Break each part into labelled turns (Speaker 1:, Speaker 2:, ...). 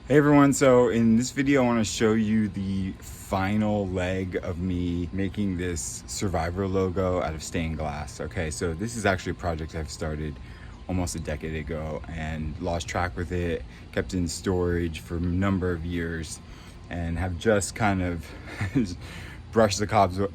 Speaker 1: Hey everyone, so in this video I want to show you the final leg of me making this Survivor logo out of stained glass. Okay, so this is actually a project I've started almost a decade ago and lost track with it, kept it in storage for a number of years, and have just kind of brushed the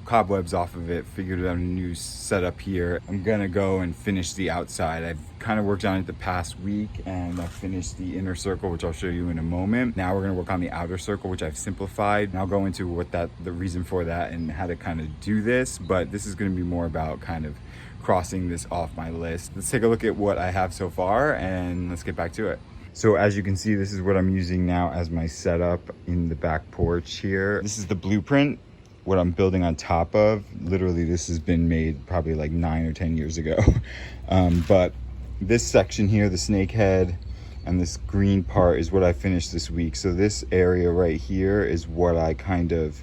Speaker 1: cobwebs off of it, figured out a new setup here. I'm gonna go and finish the outside. I've kind of worked on it the past week and I've finished the inner circle, which I'll show you in a moment. Now we're gonna work on the outer circle, which I've simplified. And I'll go into the reason for that and how to kind of do this, but this is gonna be more about kind of crossing this off my list. Let's take a look at what I have so far and let's get back to it. So as you can see, this is what I'm using now as my setup in the back porch here. This is the blueprint, what I'm building on top of. Literally, this has been made probably like 9 or 10 years ago. But this section here, the snake head and this green part is what I finished this week. So this area right here is what I kind of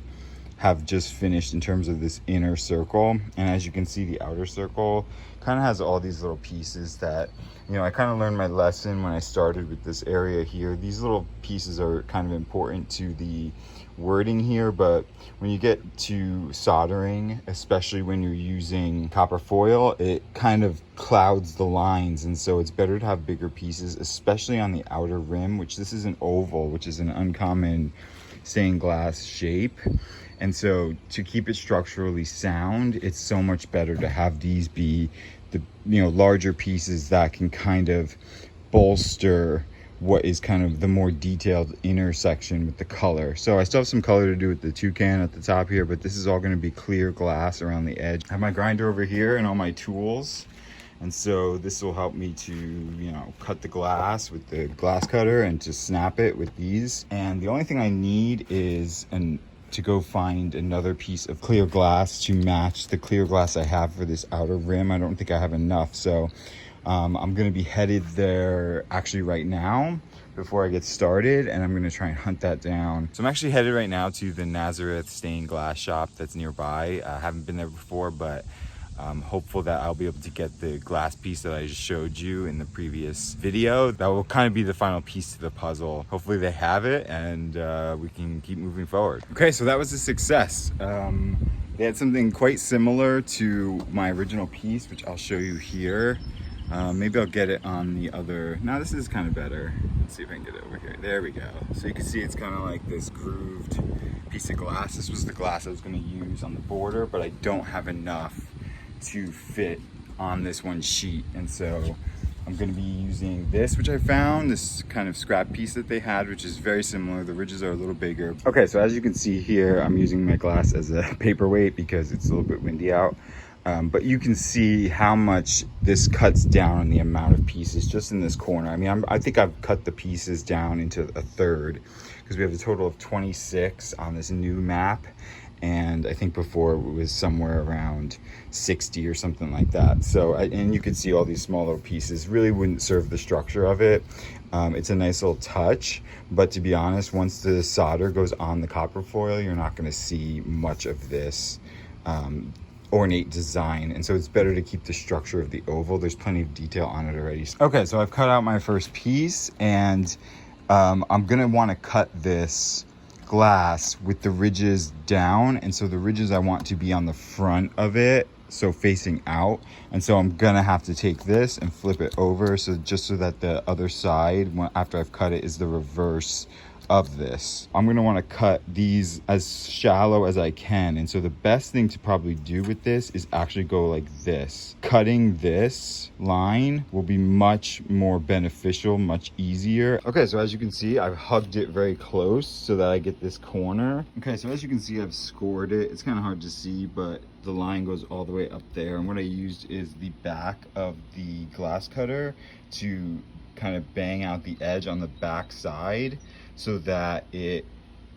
Speaker 1: have just finished in terms of this inner circle. And as you can see, the outer circle kind of has all these little pieces that, you know, I kind of learned my lesson when I started with this area here. These little pieces are kind of important to the wording here, but when you get to soldering, especially when you're using copper foil, it kind of clouds the lines, and so it's better to have bigger pieces, especially on the outer rim, which this is an oval, which is an uncommon stained glass shape. And so to keep it structurally sound, it's so much better to have these be the, you know, larger pieces that can kind of bolster what is kind of the more detailed intersection with the color. So I still have some color to do with the toucan at the top here, but this is all going to be clear glass around the edge. I have my grinder over here and all my tools. And so this will help me to, you know, cut the glass with the glass cutter and to snap it with these. And the only thing I need is to go find another piece of clear glass to match the clear glass I have for this outer rim. I don't think I have enough. So I'm gonna be headed there actually right now before I get started, and I'm gonna try and hunt that down. So I'm actually headed right now to the Nazareth stained glass shop that's nearby. I haven't been there before, but I'm hopeful that I'll be able to get the glass piece that I just showed you in the previous video. That will kind of be the final piece to the puzzle. Hopefully they have it and we can keep moving forward. Okay, so that was a success. They had something quite similar to my original piece, which I'll show you here. Maybe I'll get it on the other. Now this is kind of better. Let's see if I can get it over here. There we go. So you can see it's kind of like this grooved piece of glass. This was the glass I was going to use on the border, but I don't have enough to fit on this one sheet, and so I'm going to be using this, which I found, this kind of scrap piece that they had, which is very similar. The ridges are a little bigger. Okay, so as you can see here, I'm using my glass as a paperweight because it's a little bit windy out. But you can see how much this cuts down on the amount of pieces just in this corner. I mean, I think I've cut the pieces down into a third because we have a total of 26 on this new map. And I think before it was somewhere around 60 or something like that. So, and you can see all these small little pieces really wouldn't serve the structure of it. It's a nice little touch, but to be honest, once the solder goes on the copper foil, you're not going to see much of this ornate design, and so it's better to keep the structure of the oval. There's plenty of detail on it already. Okay, so I've cut out my first piece, and I'm gonna want to cut this glass with the ridges down, and so the ridges I want to be on the front of it, so facing out. And so I'm gonna have to take this and flip it over, so just so that the other side, after I've cut it, is the reverse of this. I'm gonna want to cut these as shallow as I can, and so the best thing to probably do with this is actually go like this. Cutting this line will be much more beneficial, much easier. Okay, so as you can see, I've hugged it very close so that I get this corner. Okay, so as you can see, I've scored it. It's kind of hard to see, but the line goes all the way up there, and what I used is the back of the glass cutter to kind of bang out the edge on the back side so that it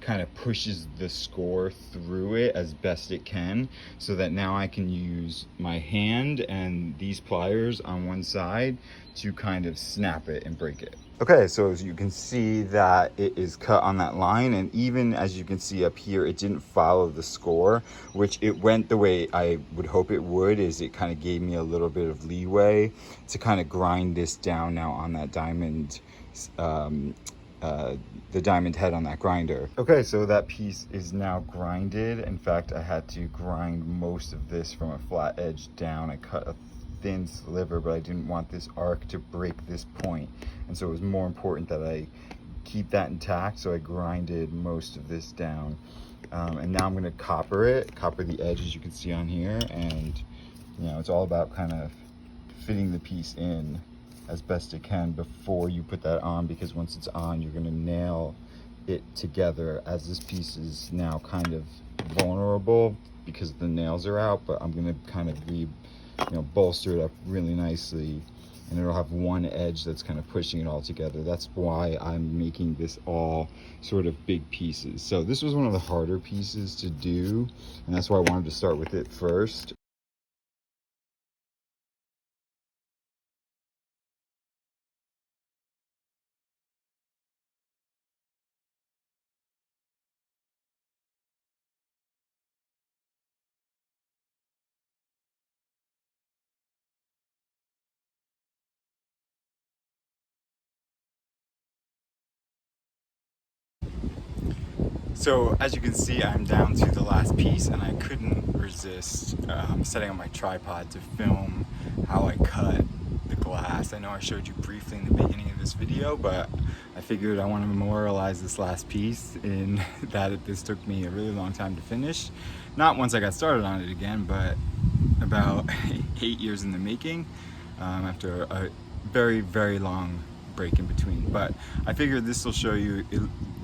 Speaker 1: kind of pushes the score through it as best it can, so that now I can use my hand and these pliers on one side to kind of snap it and break it. Okay, so as you can see that it is cut on that line, and even as you can see up here, it didn't follow the score, which it went the way I would hope it would. Is it kind of gave me a little bit of leeway to kind of grind this down now on that diamond the diamond head on that grinder. Okay, so that piece is now grinded. In fact, I had to grind most of this from a flat edge down. I cut a thin sliver, but I didn't want this arc to break this point, and so it was more important that I keep that intact, so I grinded most of this down. And now I'm going to copper the edge, as you can see on here, and you know, it's all about kind of fitting the piece in as best it can before you put that on, because once it's on, you're going to nail it together. As this piece is now kind of vulnerable because the nails are out, but I'm going to kind of bolster it up really nicely, and it'll have one edge that's kind of pushing it all together. That's why I'm making this all sort of big pieces. So this was one of the harder pieces to do, and that's why I wanted to start with it first. So as you can see, I'm down to the last piece, and I couldn't resist setting up my tripod to film how I cut the glass. I know I showed you briefly in the beginning of this video, but I figured I want to memorialize this last piece in that this took me a really long time to finish. Not once I got started on it again, but about 8 years in the making, after a very, very long break in between. But I figured this will show you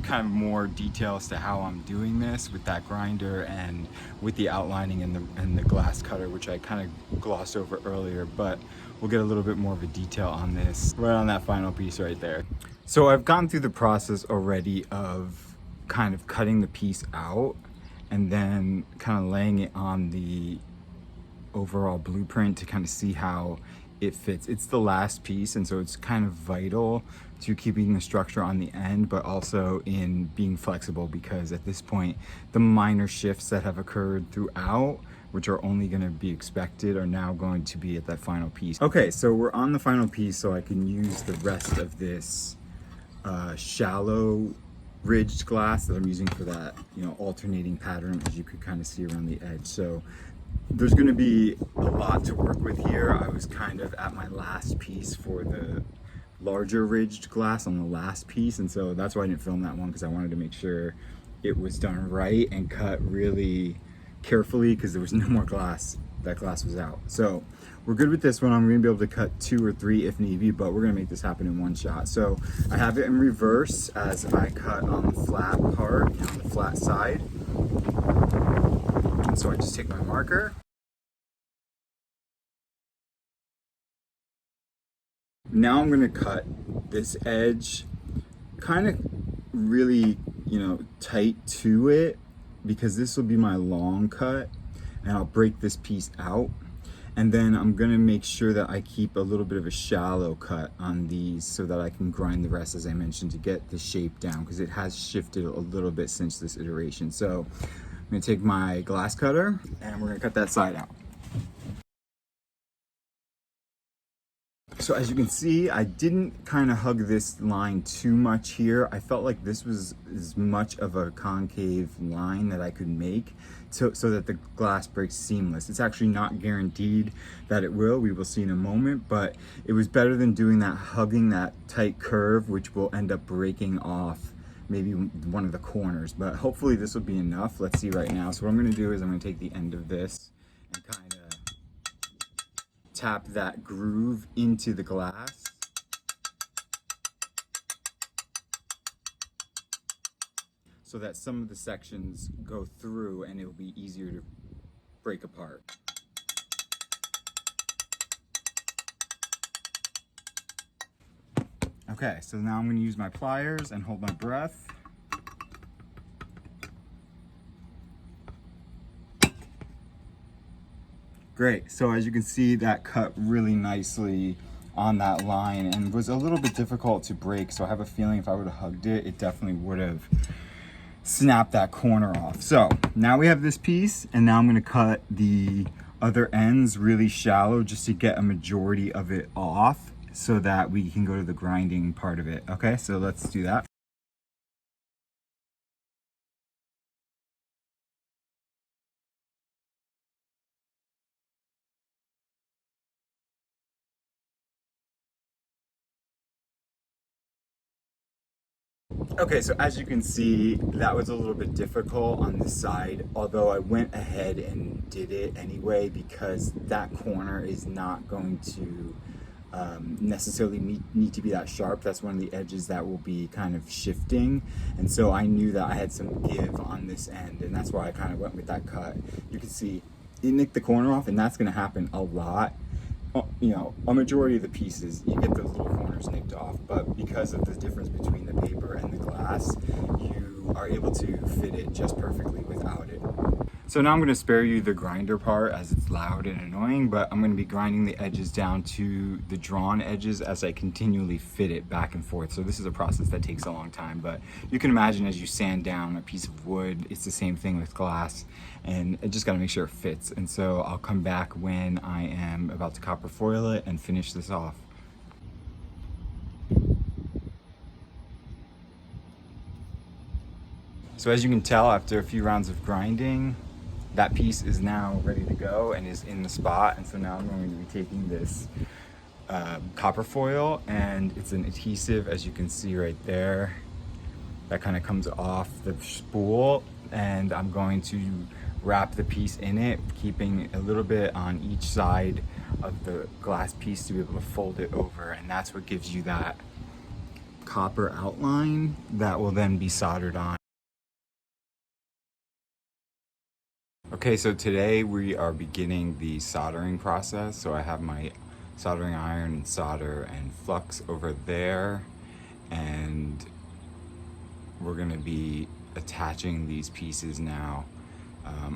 Speaker 1: kind of more details to how I'm doing this with that grinder and with the outlining and the glass cutter, which I kind of glossed over earlier, but we'll get a little bit more of a detail on this right on that final piece right there. So I've gone through the process already of kind of cutting the piece out and then kind of laying it on the overall blueprint to kind of see how it fits. It's the last piece, and so it's kind of vital to keeping the structure on the end, but also in being flexible, because at this point the minor shifts that have occurred throughout, which are only going to be expected, are now going to be at that final piece. Okay, so we're on the final piece, so I can use the rest of this shallow ridged glass that I'm using for that, alternating pattern, as you could kind of see around the edge. So there's going to be a lot to work with here. I was kind of at my last piece for the larger ridged glass on the last piece, and so that's why I didn't film that one, because I wanted to make sure it was done right and cut really carefully, because there was no more glass. That glass was out. So we're good with this one. I'm going to be able to cut 2 or 3 if need be, but we're going to make this happen in one shot. So I have it in reverse as I cut on the flat part, on the flat side. And so I just take my marker. Now I'm going to cut this edge kind of really, tight to it, because this will be my long cut, and I'll break this piece out. And then I'm going to make sure that I keep a little bit of a shallow cut on these so that I can grind the rest, as I mentioned, to get the shape down, because it has shifted a little bit since this iteration. So I'm going to take my glass cutter and we're going to cut that side out. So as you can see, I didn't kind of hug this line too much here. I felt like this was as much of a concave line that I could make so that the glass breaks seamless. It's actually not guaranteed that it will. We will see in a moment, but it was better than doing that, hugging that tight curve, which will end up breaking off maybe one of the corners. But hopefully this will be enough. Let's see right now. So what I'm going to do is I'm going to take the end of this and kind of tap that groove into the glass. So that some of the sections go through and it will be easier to break apart. Okay, so now I'm going to use my pliers and hold my breath. Great, so as you can see, that cut really nicely on that line and was a little bit difficult to break, so I have a feeling if I would have hugged it, it definitely would have snapped that corner off. So now we have this piece, and now I'm going to cut the other ends really shallow just to get a majority of it off so that we can go to the grinding part of it. Okay, so let's do that. Okay, so as you can see, that was a little bit difficult on this side, although I went ahead and did it anyway because that corner is not going to necessarily need to be that sharp. That's one of the edges that will be kind of shifting, and so I knew that I had some give on this end, and that's why I kind of went with that cut. You can see it nicked the corner off, and that's going to happen a lot. You know, a majority of the pieces, you get those little corners nicked off, but because of the difference between the paper and the glass, you are able to fit it just perfectly without it. So now I'm going to spare you the grinder part as it's loud and annoying, but I'm going to be grinding the edges down to the drawn edges as I continually fit it back and forth. So this is a process that takes a long time, but you can imagine as you sand down a piece of wood, it's the same thing with glass, and I just got to make sure it fits. And so I'll come back when I am about to copper foil it and finish this off. So as you can tell, after a few rounds of grinding, that piece is now ready to go and is in the spot. And so now I'm going to be taking this copper foil, and it's an adhesive, as you can see right there, that kind of comes off the spool, and I'm going to wrap the piece in it, keeping a little bit on each side of the glass piece to be able to fold it over, and that's what gives you that copper outline that will then be soldered on. Okay, so today we are beginning the soldering process. So I have my soldering iron, solder, and flux over there, and we're gonna be attaching these pieces now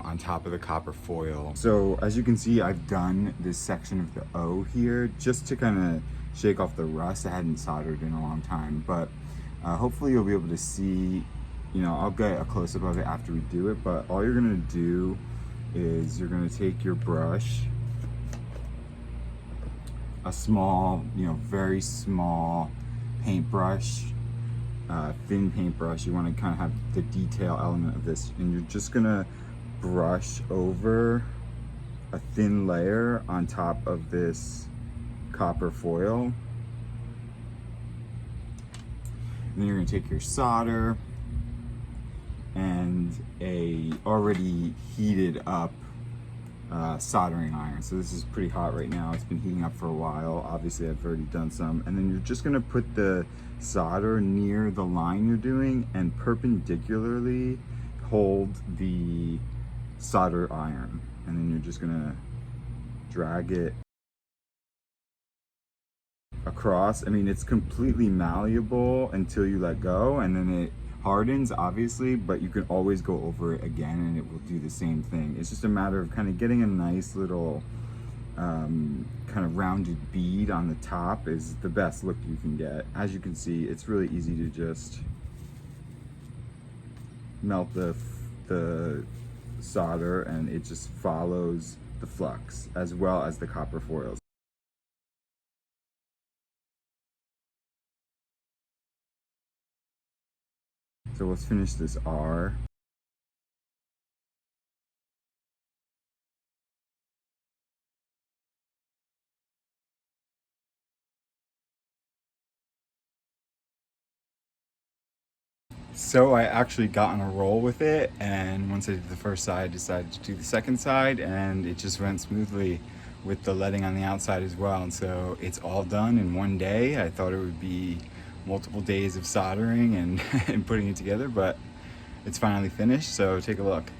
Speaker 1: on top of the copper foil. So as you can see, I've done this section of the O here just to kind of shake off the rust. I hadn't soldered in a long time, but hopefully you'll be able to see, you know, I'll get a close-up of it after we do it, but all you're gonna do is you're gonna take your brush, a small, you know, very small paintbrush, thin paintbrush. You wanna kind of have the detail element of this, and you're just gonna brush over a thin layer on top of this copper foil. And then you're gonna take your solder and a already heated up soldering iron. So this is pretty hot right now. It's been heating up for a while. Obviously I've already done some. And then you're just gonna put the solder near the line you're doing and perpendicularly hold the solder iron. And then you're just gonna drag it across. I mean, it's completely malleable until you let go, and then it hardens, obviously, but you can always go over it again and it will do the same thing. It's just a matter of kind of getting a nice little kind of rounded bead on the top is the best look you can get. As you can see, it's really easy to just melt the solder, and it just follows the flux as well as the copper foils. So let's finish this R. So I actually got on a roll with it, and once I did the first side, I decided to do the second side, and it just went smoothly with the leading on the outside as well. And so it's all done in one day. I thought it would be multiple days of soldering and, and putting it together, but it's finally finished, so take a look.